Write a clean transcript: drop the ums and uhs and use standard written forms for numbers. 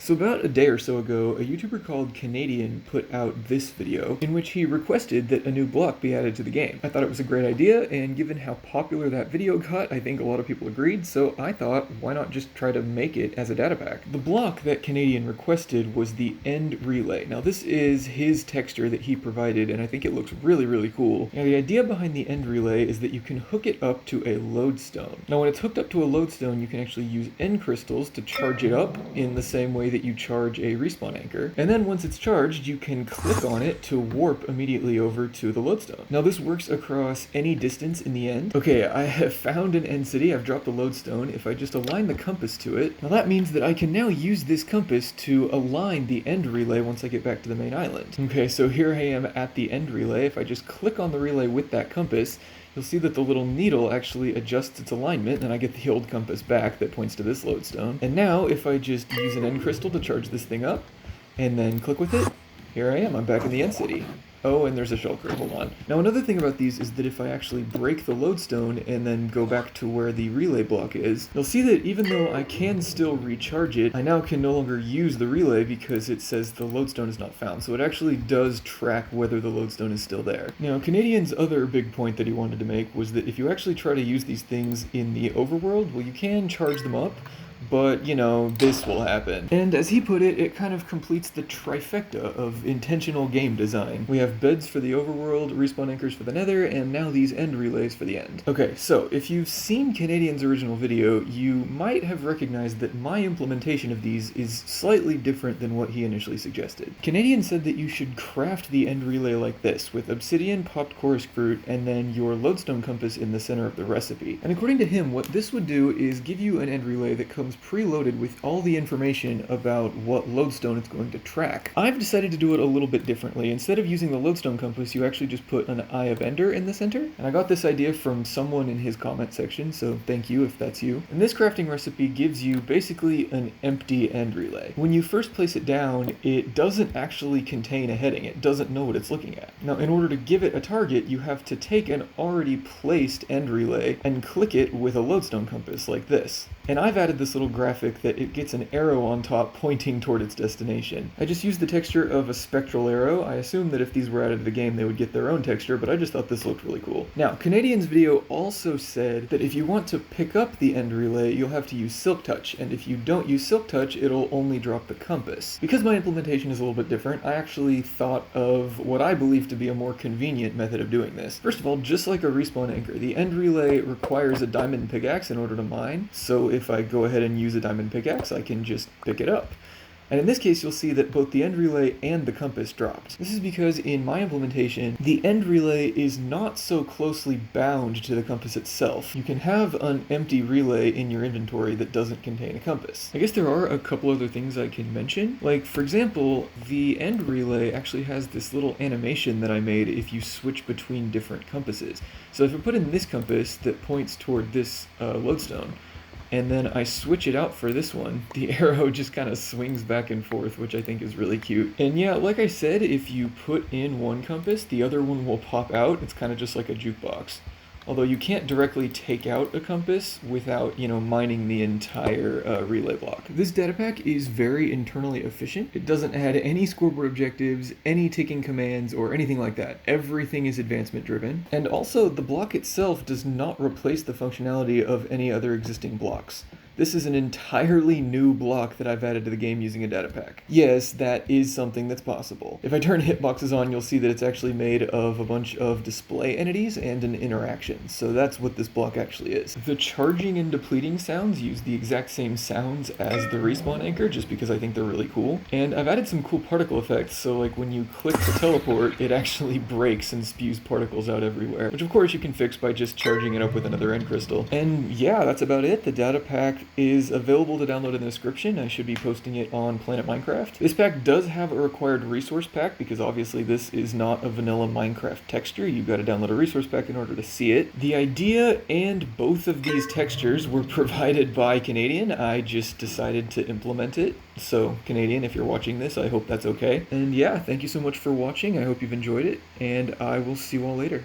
So about a day or so ago, a YouTuber called Kenadian put out this video in which he requested that a new block be added to the game. I thought it was a great idea, and given how popular that video got, I think a lot of people agreed, so I thought, why not just try to make it as a data pack? The block that Kenadian requested was the end relay. Now this is his texture that he provided, and I think it looks really, really cool. Now the idea behind the end relay is that you can hook it up to a lodestone. Now when it's hooked up to a lodestone, you can actually use end crystals to charge it up in the same way that you charge a respawn anchor. And then once it's charged, you can click on it to warp immediately over to the lodestone. Now this works across any distance in the end. Okay, I have found an end city. I've dropped a lodestone. If I just align the compass to it, now that means that I can now use this compass to align the end relay once I get back to the main island. Okay, so here I am at the end relay. If I just click on the relay with that compass, you'll see that the little needle actually adjusts its alignment, and I get the old compass back that points to this lodestone. And now, if I just use an end crystal to charge this thing up, and then click with it, here I am, I'm back in the end city. Oh, and there's a shulker, hold on. Now another thing about these is that if I actually break the lodestone and then go back to where the relay block is, you'll see that even though I can still recharge it, I now can no longer use the relay because it says the lodestone is not found. So it actually does track whether the lodestone is still there. Now, Kenadian's other big point that he wanted to make was that if you actually try to use these things in the overworld, well, you can charge them up, but, you know, this will happen. And as he put it, it kind of completes the trifecta of intentional game design. We have beds for the overworld, respawn anchors for the nether, and now these end relays for the end. Okay, so if you've seen Kenadian's original video, you might have recognized that my implementation of these is slightly different than what he initially suggested. Kenadian said that you should craft the end relay like this, with obsidian, popped chorus fruit, and then your lodestone compass in the center of the recipe. And according to him, what this would do is give you an end relay that comes preloaded with all the information about what lodestone it's going to track. I've decided to do it a little bit differently. Instead of using the lodestone compass, you actually just put an eye of ender in the center. And I got this idea from someone in his comment section, so thank you if that's you. And this crafting recipe gives you basically an empty end relay. When you first place it down, it doesn't actually contain a heading. It doesn't know what it's looking at. Now, in order to give it a target, you have to take an already placed end relay and click it with a lodestone compass like this. And I've added this little graphic that it gets an arrow on top pointing toward its destination. I just used the texture of a spectral arrow. I assume that if these were added to the game, they would get their own texture, but I just thought this looked really cool. Now, Kenadian's video also said that if you want to pick up the end relay, you'll have to use Silk Touch, and if you don't use Silk Touch, it'll only drop the compass. Because my implementation is a little bit different, I actually thought of what I believe to be a more convenient method of doing this. First of all, just like a respawn anchor, the end relay requires a diamond pickaxe in order to mine, so if I go ahead and use a diamond pickaxe, I can just pick it up. And in this case, you'll see that both the end relay and the compass dropped. This is because in my implementation, the end relay is not so closely bound to the compass itself. You can have an empty relay in your inventory that doesn't contain a compass. I guess there are a couple other things I can mention. Like, for example, the end relay actually has this little animation that I made if you switch between different compasses. So if I put in this compass that points toward this lodestone, and then I switch it out for this one, the arrow just kind of swings back and forth, which I think is really cute. And yeah, like I said, if you put in one compass, the other one will pop out. It's kind of just like a jukebox. Although you can't directly take out a compass without, mining the entire relay block. This data pack is very internally efficient. It doesn't add any scoreboard objectives, any ticking commands, or anything like that. Everything is advancement driven. And also, the block itself does not replace the functionality of any other existing blocks. This is an entirely new block that I've added to the game using a data pack. Yes, that is something that's possible. If I turn hitboxes on, you'll see that it's actually made of a bunch of display entities and an interaction. So that's what this block actually is. The charging and depleting sounds use the exact same sounds as the respawn anchor, just because I think they're really cool. And I've added some cool particle effects, so like when you click to teleport, it actually breaks and spews particles out everywhere, which of course you can fix by just charging it up with another end crystal. And yeah, that's about it. The data pack is available to download in the description. I should be posting it on Planet Minecraft. This pack does have a required resource pack because obviously this is not a vanilla Minecraft texture. You've got to download a resource pack in order to see it. The idea and both of these textures were provided by Kenadian. I just decided to implement it. So Kenadian, if you're watching this, I hope that's okay. And yeah, thank you so much for watching. I hope you've enjoyed it, and I will see you all later.